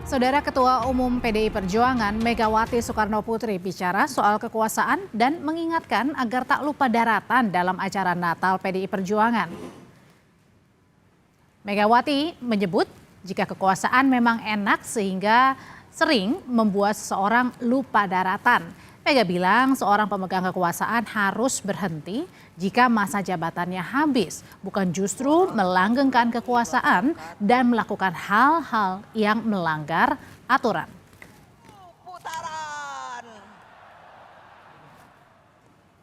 Saudara Ketua Umum PDI Perjuangan Megawati Soekarnoputri bicara soal kekuasaan dan mengingatkan agar tak lupa daratan dalam acara Natal PDI Perjuangan. Megawati menyebut jika kekuasaan memang enak sehingga sering membuat seseorang lupa daratan. Mega bilang seorang pemegang kekuasaan harus berhenti jika masa jabatannya habis, bukan justru melanggengkan kekuasaan dan melakukan hal-hal yang melanggar aturan. Putaran.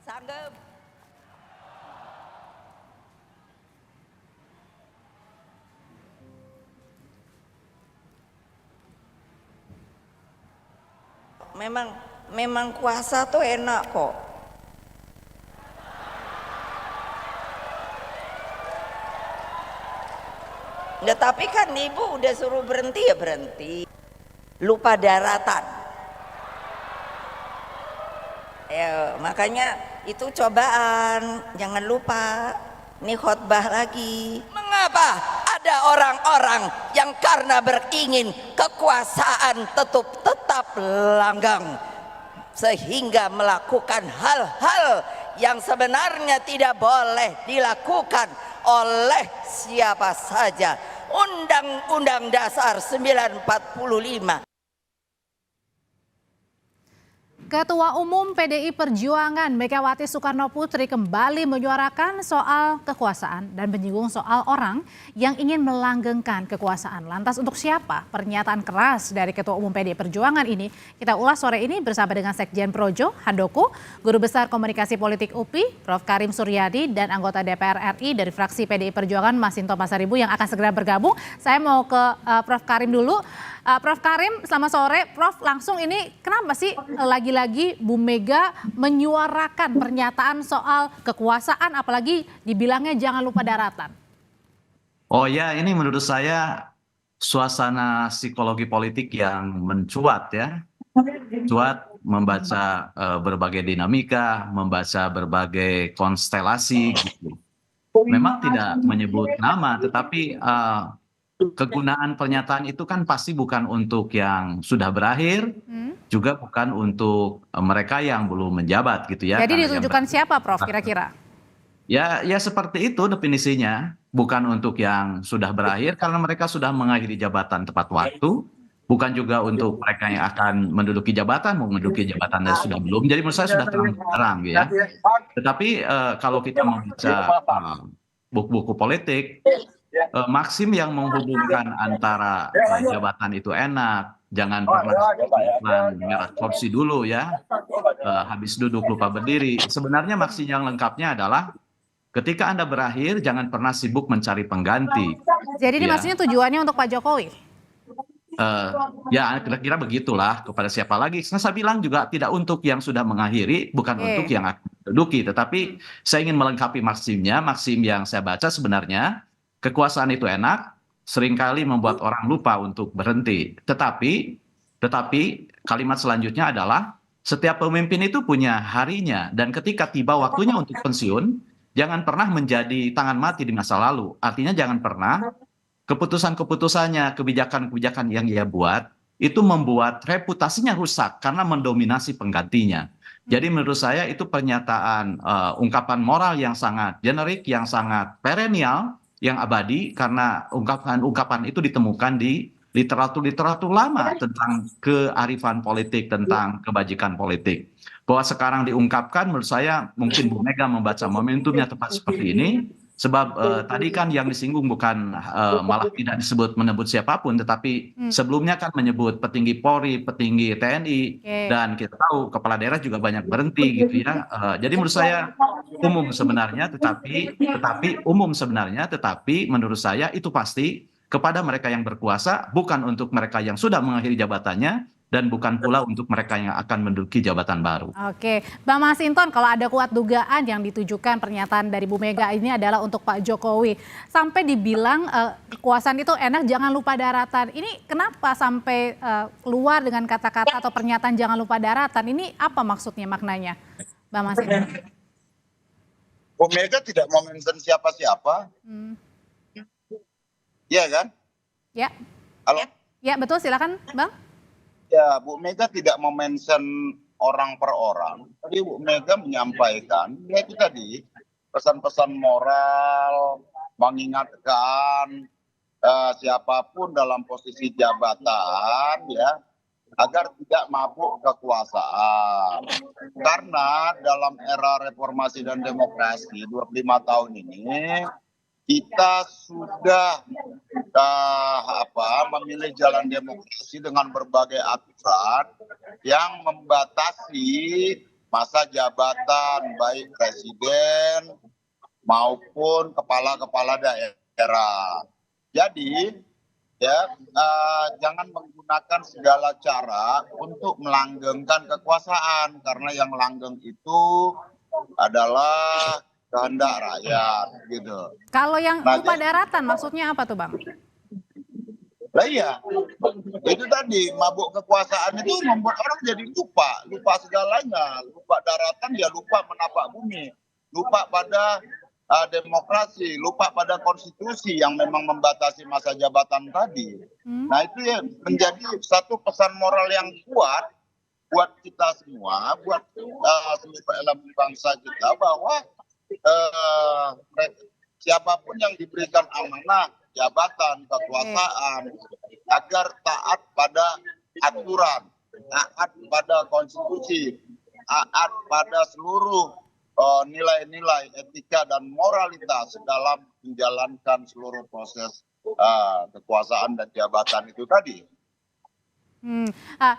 Sanggup. Memang kuasa tuh enak kok. Ya, tapi kan ibu udah suruh berhenti ya berhenti. Lupa daratan. Ya, makanya itu cobaan. Jangan lupa. Ini khotbah lagi. Mengapa ada orang-orang yang karena beringin kekuasaan tetap langgang sehingga melakukan hal-hal yang sebenarnya tidak boleh dilakukan oleh siapa saja. Undang-Undang Dasar 1945. Ketua Umum PDI Perjuangan Megawati Soekarnoputri kembali menyuarakan soal kekuasaan dan menyinggung soal orang yang ingin melanggengkan kekuasaan. Lantas untuk siapa pernyataan keras dari Ketua Umum PDI Perjuangan ini? Kita ulas sore ini bersama dengan Sekjen Projo Handoko, Guru Besar Komunikasi Politik UPI, Prof. Karim Suryadi, dan anggota DPR RI dari fraksi PDI Perjuangan Masinton Pasaribu yang akan segera bergabung. Saya mau ke Prof. Karim dulu. Prof. Karim, selamat sore. Prof, langsung ini kenapa sih lagi-lagi Bu Mega menyuarakan pernyataan soal kekuasaan, apalagi dibilangnya jangan lupa daratan? Oh ya, ini menurut saya suasana psikologi politik yang mencuat ya. Cuat membaca berbagai dinamika, membaca berbagai konstelasi gitu. Memang tidak menyebut nama, tetapi kegunaan pernyataan itu kan pasti bukan untuk yang sudah berakhir, juga bukan untuk mereka yang belum menjabat gitu ya. Jadi ditujukan siapa, Prof, kira-kira? Ya seperti itu definisinya, bukan untuk yang sudah berakhir karena mereka sudah mengakhiri jabatan tepat waktu, bukan juga untuk mereka yang akan menduduki jabatan, mau menduduki jabatan dan sudah belum. Jadi menurut saya sudah terang-terang ya. Tetapi kalau kita membaca buku-buku politik, maksim yang menghubungkan antara jabatan itu enak, jangan pernah merah kursi dulu ya, habis duduk lupa berdiri. Sebenarnya maksim yang lengkapnya adalah ketika Anda berakhir jangan pernah sibuk mencari pengganti. Jadi ini maksudnya tujuannya untuk Pak Jokowi? Ya kira-kira begitulah, kepada siapa lagi. Saya bilang juga tidak untuk yang sudah mengakhiri, bukan untuk yang akan menduduki. Tetapi saya ingin melengkapi maksimnya. Maksim yang saya baca sebenarnya, kekuasaan itu enak, seringkali membuat orang lupa untuk berhenti. Tetapi kalimat selanjutnya adalah setiap pemimpin itu punya harinya. Dan ketika tiba waktunya untuk pensiun, jangan pernah menjadi tangan mati di masa lalu. Artinya jangan pernah keputusan-keputusannya, kebijakan-kebijakan yang ia buat, itu membuat reputasinya rusak karena mendominasi penggantinya. Jadi menurut saya itu pernyataan ungkapan moral yang sangat generik, yang sangat perennial, yang abadi, karena ungkapan-ungkapan itu ditemukan di literatur lama tentang kearifan politik, tentang kebajikan politik. Bahwa sekarang diungkapkan, menurut saya mungkin Bu Mega membaca momentumnya tepat seperti ini. Sebab tadi kan yang disinggung bukan malah tidak disebut menyebut siapapun, tetapi sebelumnya kan menyebut petinggi Polri, petinggi TNI, dan kita tahu kepala daerah juga banyak berhenti gitu ya. Jadi menurut saya umum sebenarnya, tetapi menurut saya itu pasti kepada mereka yang berkuasa, bukan untuk mereka yang sudah mengakhiri jabatannya, dan bukan pula untuk mereka yang akan menduduki jabatan baru. Oke, Bang Masinton, kalau ada kuat dugaan yang ditujukan pernyataan dari Bu Mega ini adalah untuk Pak Jokowi, sampai dibilang kekuasaan itu enak, jangan lupa daratan. Ini kenapa sampai keluar dengan kata-kata atau pernyataan jangan lupa daratan? Ini apa maksudnya, maknanya, Bang Masinton? Bu Mega tidak mau mention siapa-siapa. Iya kan? Ya. Halo? Ya betul, silakan Bang. Ya, Bu Mega tidak mention orang per orang. Tadi Bu Mega menyampaikan, ya itu tadi pesan-pesan moral, mengingatkan siapapun dalam posisi jabatan, ya, agar tidak mabuk kekuasaan. Karena dalam era reformasi dan demokrasi 25 tahun ini kita sudah memilih jalan demokrasi dengan berbagai aturan yang membatasi masa jabatan baik presiden maupun kepala-kepala daerah. Jadi ya jangan menggunakan segala cara untuk melanggengkan kekuasaan, karena yang langgeng itu adalah kehendak rakyat gitu. Kalau yang lupa daratan maksudnya apa tuh Bang? Lah iya, itu tadi mabuk kekuasaan itu membuat orang jadi lupa segalanya, lupa daratan, ya lupa menapak bumi, lupa pada demokrasi, lupa pada konstitusi yang memang membatasi masa jabatan tadi. Nah itu ya menjadi satu pesan moral yang kuat buat kita semua, buat seluruh elemen bangsa kita, bahwa siapapun yang diberikan amanah jabatan kekuasaan agar taat pada aturan, taat pada konstitusi, taat pada seluruh nilai-nilai etika dan moralitas dalam menjalankan seluruh proses kekuasaan dan jabatan itu tadi.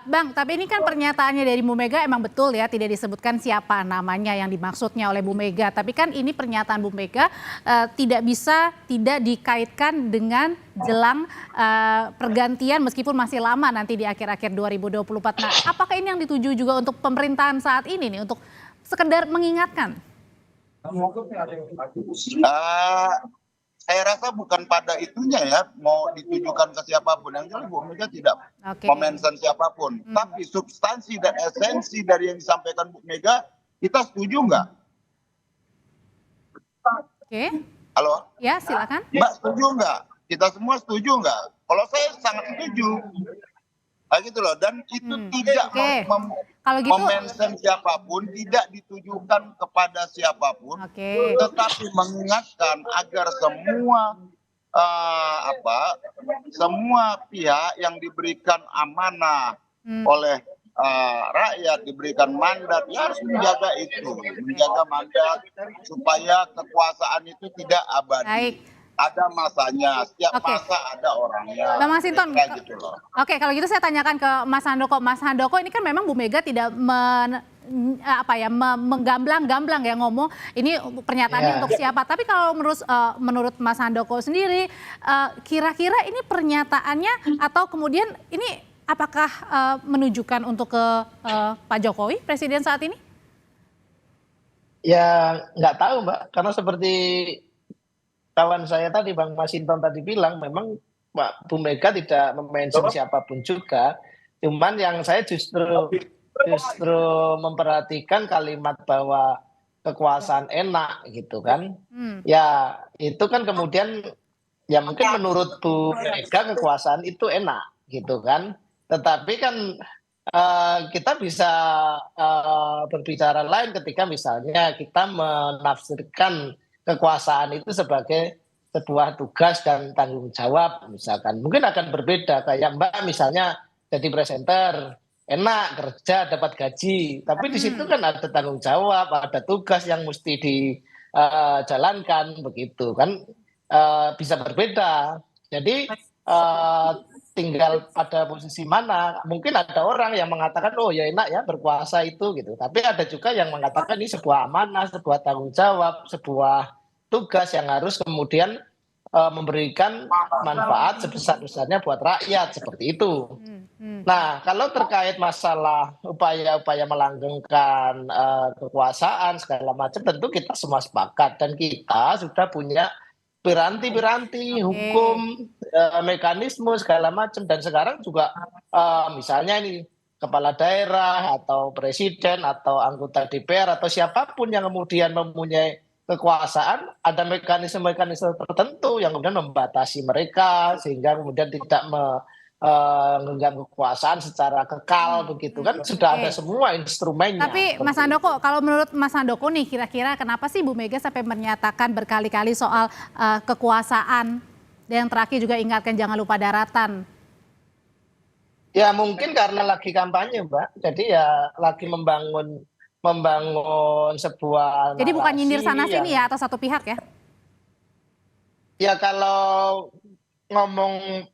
Bang, tapi ini kan pernyataannya dari Bu Mega emang betul ya, tidak disebutkan siapa namanya yang dimaksudnya oleh Bu Mega. Tapi kan ini pernyataan Bu Mega tidak dikaitkan dengan jelang pergantian meskipun masih lama nanti di akhir-akhir 2024. Nah, apakah ini yang dituju juga untuk pemerintahan saat ini nih, untuk sekedar mengingatkan? Saya rasa bukan pada itunya ya, mau ditujukan ke siapapun. Yang jelas Bu Mega tidak mention siapapun. Tapi substansi dan esensi dari yang disampaikan Bu Mega, kita setuju nggak? Oke. Halo? Ya, silakan. Mbak setuju nggak? Kita semua setuju nggak? Kalau saya sangat setuju. Nah gitu loh, dan itu tidak kalau gitu, mention siapapun, tidak ditujukan kepada siapapun, tetapi mengingatkan agar semua pihak yang diberikan amanah oleh rakyat, diberikan mandat, ya harus menjaga itu, menjaga mandat supaya kekuasaan itu tidak abadi. Ada masanya, setiap masa ada orangnya. Bang Masinton, gitu loh. Oke, kalau gitu saya tanyakan ke Mas Handoko. Mas Handoko, ini kan memang Bu Mega tidak menggamblang-gamblang ya ngomong ini pernyataannya untuk siapa. Tapi kalau menurut Mas Handoko sendiri, kira-kira ini pernyataannya atau kemudian ini apakah menunjukkan untuk ke Pak Jokowi, Presiden saat ini? Ya nggak tahu Mbak, karena seperti kawan saya tadi, Bang Masinton tadi bilang, memang Pak Bu Mega tidak mention siapapun juga. Cuman yang saya justru memperhatikan kalimat bahwa kekuasaan enak gitu kan. Ya itu kan kemudian ya mungkin menurut Bu Mega kekuasaan itu enak gitu kan. Tetapi kan kita bisa berbicara lain ketika misalnya kita menafsirkan kekuasaan itu sebagai sebuah tugas dan tanggung jawab misalkan. Mungkin akan berbeda, kayak Mbak misalnya jadi presenter, enak kerja dapat gaji, tapi di situ kan ada tanggung jawab, ada tugas yang mesti dijalankan begitu kan, bisa berbeda. Jadi tinggal pada posisi mana. Mungkin ada orang yang mengatakan oh ya enak ya berkuasa itu gitu, tapi ada juga yang mengatakan ini sebuah amanah, sebuah tanggung jawab, sebuah tugas yang harus kemudian memberikan manfaat sebesar-besarnya buat rakyat, seperti itu. Nah, kalau terkait masalah upaya-upaya melanggengkan kekuasaan segala macam, tentu kita semua sepakat dan kita sudah punya piranti-piranti hukum, mekanisme segala macam, dan sekarang juga misalnya ini kepala daerah atau presiden atau anggota DPR atau siapapun yang kemudian mempunyai kekuasaan, ada mekanisme-mekanisme tertentu yang kemudian membatasi mereka sehingga kemudian tidak menggenggam kekuasaan secara kekal begitu kan, sudah ada Oke. semua instrumennya. Tapi Mas seperti itu. Handoko, kalau menurut Mas Handoko nih, kira-kira kenapa sih Bu Mega sampai menyatakan berkali-kali soal kekuasaan, dan yang terakhir juga ingatkan jangan lupa daratan? Ya mungkin karena lagi kampanye, Mbak. Jadi ya lagi membangun sebuah Jadi bukan nyindir narasi sana yang, sini ya, atau satu pihak ya? ya kalau ngomong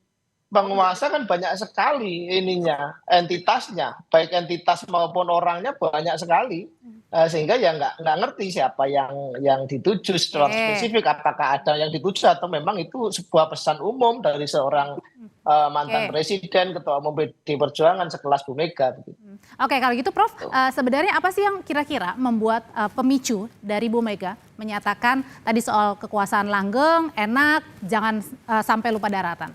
penguasa kan banyak sekali ininya, entitasnya, baik entitas maupun orangnya banyak sekali. Sehingga ya nggak ngerti siapa yang dituju secara Oke. spesifik, apakah ada yang dituju atau memang itu sebuah pesan umum dari seorang mantan Oke. presiden, ketua umum PDI Perjuangan sekelas Bu Mega. Begitu. Oke, kalau gitu Prof, sebenarnya apa sih yang kira-kira membuat pemicu dari Bu Mega menyatakan tadi soal kekuasaan langgeng, enak, jangan sampai lupa daratan?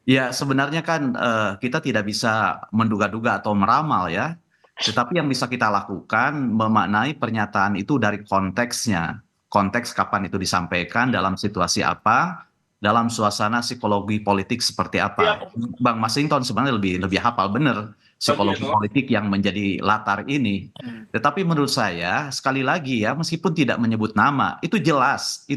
Ya, sebenarnya kan kita tidak bisa menduga-duga atau meramal ya. Tetapi yang bisa kita lakukan memaknai pernyataan itu dari konteksnya. Konteks kapan itu disampaikan, dalam situasi apa, dalam suasana psikologi politik seperti apa. Bang Masinton sebenarnya lebih hafal benar psikologi politik yang menjadi latar ini. Tetapi menurut saya sekali lagi ya, meskipun tidak menyebut nama, itu jelas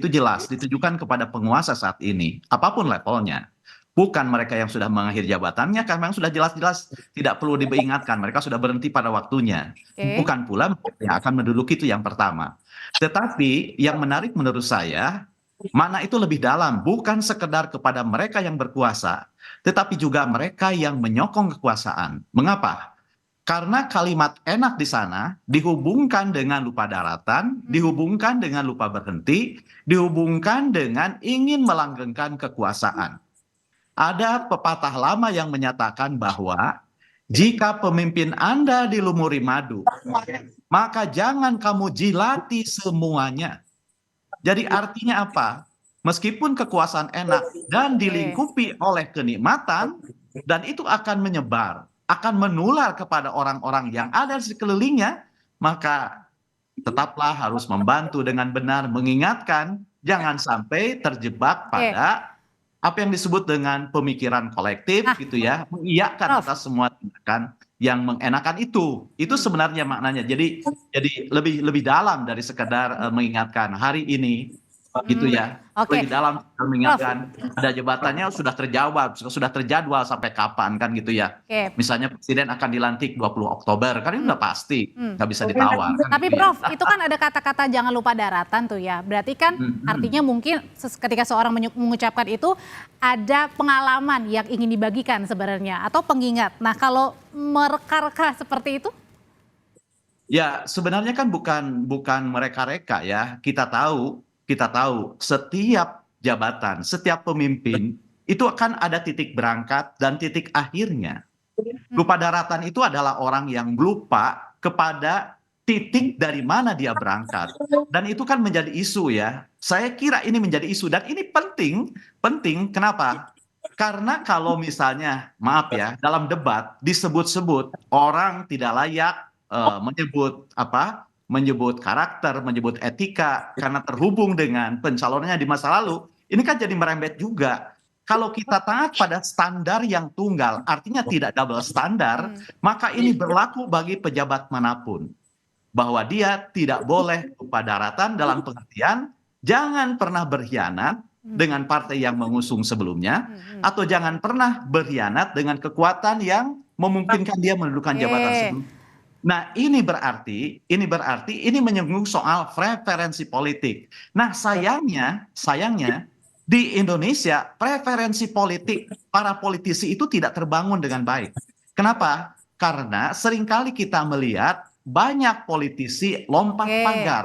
ditujukan kepada penguasa saat ini, apapun levelnya. Bukan mereka yang sudah mengakhiri jabatannya, karena memang sudah jelas-jelas tidak perlu diingatkan, mereka sudah berhenti pada waktunya. Oke. Bukan pula yang akan menduduki itu yang pertama. Tetapi yang menarik menurut saya, mana itu lebih dalam, bukan sekedar kepada mereka yang berkuasa, tetapi juga mereka yang menyokong kekuasaan. Mengapa? Karena kalimat enak di sana dihubungkan dengan lupa daratan, dihubungkan dengan lupa berhenti, dihubungkan dengan ingin melanggengkan kekuasaan. Ada pepatah lama yang menyatakan bahwa jika pemimpin Anda dilumuri madu, maka jangan kamu jilati semuanya. Jadi artinya apa? Meskipun kekuasaan enak dan dilingkupi oleh kenikmatan, dan itu akan menyebar, akan menular kepada orang-orang yang ada di sekelilingnya, maka tetaplah harus membantu dengan benar, mengingatkan, jangan sampai terjebak pada apa yang disebut dengan pemikiran kolektif gitu ya, mengiyakan atas semua tindakan yang mengenakan itu sebenarnya maknanya. Jadi lebih dalam dari sekedar mengingatkan hari ini gitu ya. Lebih dalam mengingatkan ada jabatannya sudah terjadwal sampai kapan kan gitu ya. Misalnya presiden akan dilantik 20 Oktober kan itu udah pasti, nggak bisa ditawar. Tapi Prof, itu kan ada kata-kata jangan lupa daratan tuh ya. Berarti kan artinya mungkin ketika seorang mengucapkan itu ada pengalaman yang ingin dibagikan sebenarnya atau pengingat. Nah, kalau mereka-reka seperti itu? Ya, sebenarnya kan bukan mereka-reka ya. Kita tahu setiap jabatan, setiap pemimpin itu akan ada titik berangkat dan titik akhirnya. Lupa daratan itu adalah orang yang lupa kepada titik dari mana dia berangkat. Dan itu kan menjadi isu ya. Saya kira ini menjadi isu dan ini penting. Kenapa? Karena kalau misalnya, maaf ya, dalam debat disebut-sebut orang tidak layak menyebut karakter, menyebut etika karena terhubung dengan pencalonannya di masa lalu, ini kan jadi merembet juga. Kalau kita taat pada standar yang tunggal, artinya tidak double standar, maka ini berlaku bagi pejabat manapun. Bahwa dia tidak boleh lupa daratan dalam pengertian, jangan pernah berkhianat dengan partai yang mengusung sebelumnya, atau jangan pernah berkhianat dengan kekuatan yang memungkinkan dia mendudukan jabatan sebelumnya. Nah, ini berarti ini menyinggung soal preferensi politik. Nah, sayangnya di Indonesia preferensi politik para politisi itu tidak terbangun dengan baik. Kenapa? Karena seringkali kita melihat banyak politisi lompat pagar.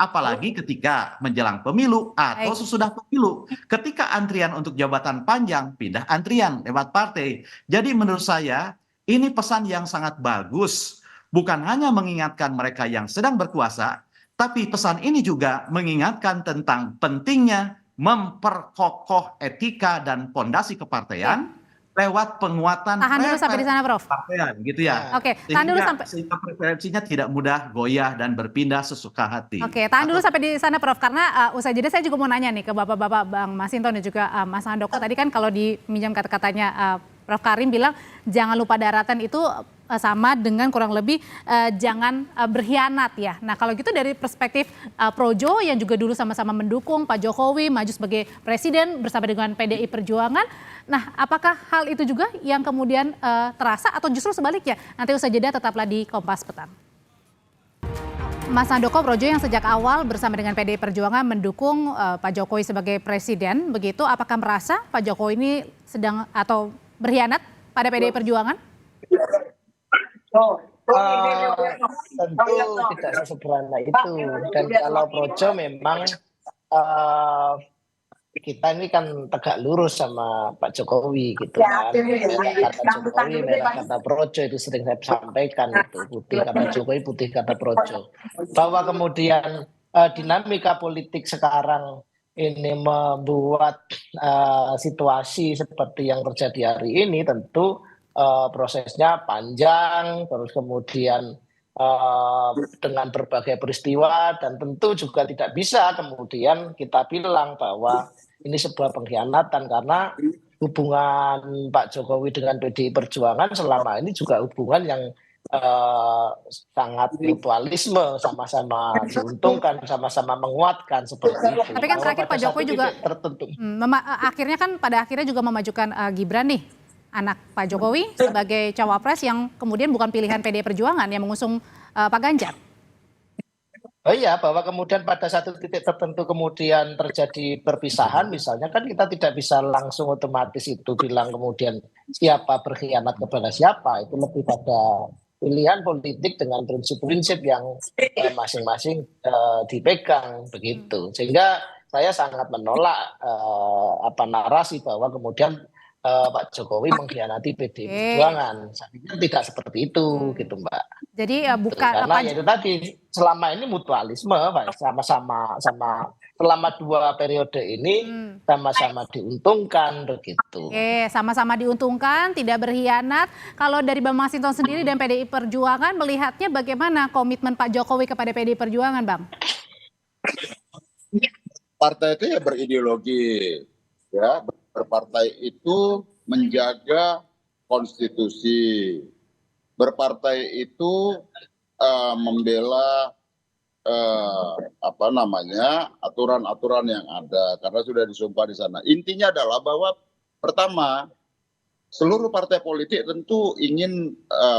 Apalagi ketika menjelang pemilu atau sesudah pemilu. Ketika antrian untuk jabatan panjang, pindah antrian lewat partai. Jadi menurut saya ini pesan yang sangat bagus. Bukan hanya mengingatkan mereka yang sedang berkuasa, tapi pesan ini juga mengingatkan tentang pentingnya memperkokoh etika dan pondasi kepartean lewat penguatan Tahan dulu sampai di sana, Prof. partean gitu ya. Oke, tahan dulu Sehingga preferensinya tidak mudah goyah dan berpindah sesuka hati. Oke, tahan dulu sampai di sana, Prof. Karena usai jeda saya juga mau nanya nih ke Bapak-bapak, Bang Masinton dan juga Mas Handoko. Tadi kan kalau diminjam kata-katanya Prof. Karim bilang jangan lupa daratan itu sama dengan kurang lebih jangan berkhianat ya. Nah kalau gitu dari perspektif Projo yang juga dulu sama-sama mendukung Pak Jokowi maju sebagai presiden bersama dengan PDI Perjuangan. Nah apakah hal itu juga yang kemudian terasa atau justru sebaliknya? Nanti usai jeda tetaplah di Kompas Petang. Mas Handoko, Projo yang sejak awal bersama dengan PDI Perjuangan mendukung Pak Jokowi sebagai presiden, begitu apakah merasa Pak Jokowi ini sedang atau berkhianat pada PDI Perjuangan? Tentu tidak sesederhana itu, dan kalau Projo memang kita ini kan tegak lurus sama Pak Jokowi gitu kan. Merah kata Jokowi, merah kata Projo, itu sering saya sampaikan itu, putih kata Jokowi, putih kata Projo. Bahwa kemudian dinamika politik sekarang ini membuat situasi seperti yang terjadi hari ini, tentu prosesnya panjang, terus kemudian dengan berbagai peristiwa, dan tentu juga tidak bisa kemudian kita bilang bahwa ini sebuah pengkhianatan, karena hubungan Pak Jokowi dengan PDI Perjuangan selama ini juga hubungan yang sangat mutualisme, sama-sama diuntungkan, sama-sama menguatkan seperti itu. Tapi kan terakhir Pak Jokowi juga tertentu. Akhirnya kan pada akhirnya juga memajukan Gibran nih, anak Pak Jokowi sebagai cawapres yang kemudian bukan pilihan PDI Perjuangan yang mengusung Pak Ganjar. Oh iya, bahwa kemudian pada satu titik tertentu kemudian terjadi perpisahan misalnya, kan kita tidak bisa langsung otomatis itu bilang kemudian siapa berkhianat kepada siapa, itu lebih pada pilihan politik dengan prinsip-prinsip yang masing-masing dipegang begitu. Sehingga saya sangat menolak narasi bahwa kemudian Pak Jokowi mengkhianati PDI Perjuangan. Saya pikir tidak seperti itu gitu Mbak. Jadi bukan karena ya itu tadi selama ini mutualisme, Pak, sama-sama selama 2 periode ini sama-sama diuntungkan begitu. Oke, sama-sama diuntungkan, tidak berkhianat. Kalau dari Bang Masinton sendiri dan PDI Perjuangan melihatnya bagaimana komitmen Pak Jokowi kepada PDI Perjuangan, Bang? Partai itu ya berideologi, ya. Berpartai itu menjaga konstitusi. Berpartai itu membela aturan-aturan yang ada karena sudah disumpah di sana. Intinya adalah bahwa pertama, seluruh partai politik tentu ingin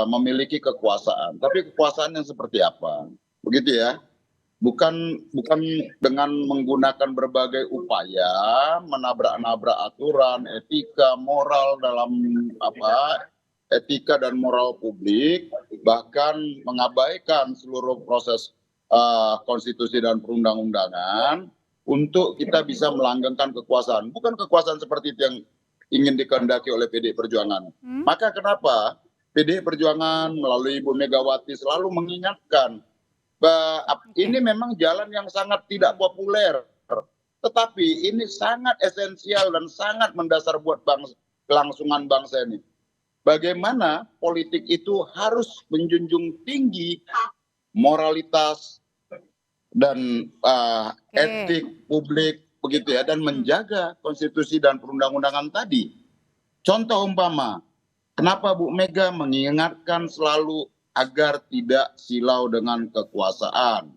memiliki kekuasaan, tapi kekuasaan yang seperti apa? Begitu ya. Bukan dengan menggunakan berbagai upaya menabrak-nabrak aturan, etika, moral dalam etika dan moral publik, bahkan mengabaikan seluruh proses konstitusi dan perundang-undangan untuk kita bisa melanggengkan kekuasaan. Bukan kekuasaan seperti itu yang ingin dikehendaki oleh PDI Perjuangan. Maka kenapa PDI Perjuangan melalui Ibu Megawati selalu mengingatkan ini memang jalan yang sangat tidak populer, tetapi ini sangat esensial dan sangat mendasar buat kelangsungan bangsa ini. Bagaimana politik itu harus menjunjung tinggi moralitas dan etik publik begitu ya, dan menjaga konstitusi dan perundang-undangan tadi. Contoh umpama, kenapa Bu Mega mengingatkan selalu agar tidak silau dengan kekuasaan.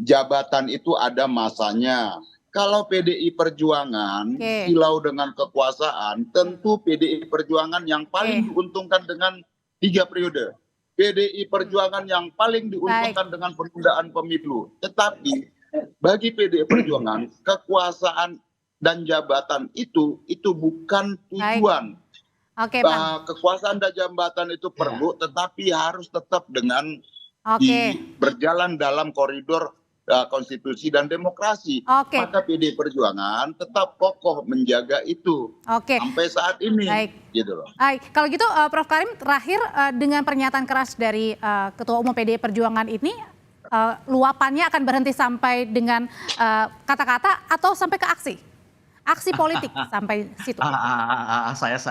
Jabatan itu ada masanya. Kalau PDI Perjuangan silau dengan kekuasaan, tentu PDI Perjuangan yang paling diuntungkan dengan 3 periode. PDI Perjuangan yang paling diuntungkan dengan penundaan pemilu. Tetapi bagi PDI Perjuangan, kekuasaan dan jabatan itu bukan tujuan. Oke, Bang. Kekuasaan dan jabatan itu perlu, tetapi harus tetap dengan berjalan dalam koridor konstitusi dan demokrasi. Maka PDI Perjuangan tetap kokoh menjaga itu sampai saat ini. Gitu loh. Kalau gitu, Prof. Karim, terakhir dengan pernyataan keras dari Ketua Umum PDI Perjuangan ini, luapannya akan berhenti sampai dengan kata-kata atau sampai ke aksi? aksi politik sampai situ.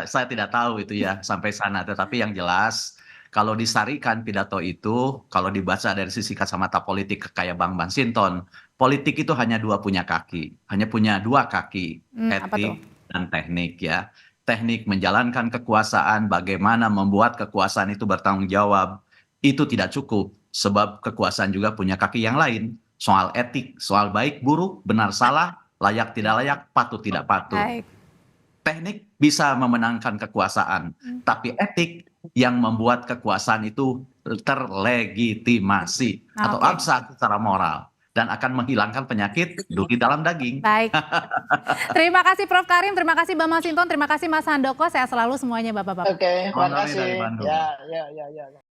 Saya tidak tahu itu ya sampai sana, tetapi yang jelas kalau disarikan pidato itu, kalau dibaca dari sisi kacamata politik kayak Bang Masinton, politik itu hanya punya dua kaki, Apa tuh? etik dan teknik ya. Teknik menjalankan kekuasaan, bagaimana membuat kekuasaan itu bertanggung jawab, itu tidak cukup, sebab kekuasaan juga punya kaki yang lain, soal etik, soal baik buruk, benar salah, layak tidak layak, patut tidak patut. Baik. Teknik bisa memenangkan kekuasaan, tapi etik yang membuat kekuasaan itu terlegitimasi atau Oke. absah secara moral dan akan menghilangkan penyakit duri dalam daging. Baik. Terima kasih Prof. Karim, terima kasih Bang Masinton, terima kasih Mas Handoko, sehat selalu semuanya Bapak-bapak. Oke, Bang terima Roni dari kasih. Bandung. Ya.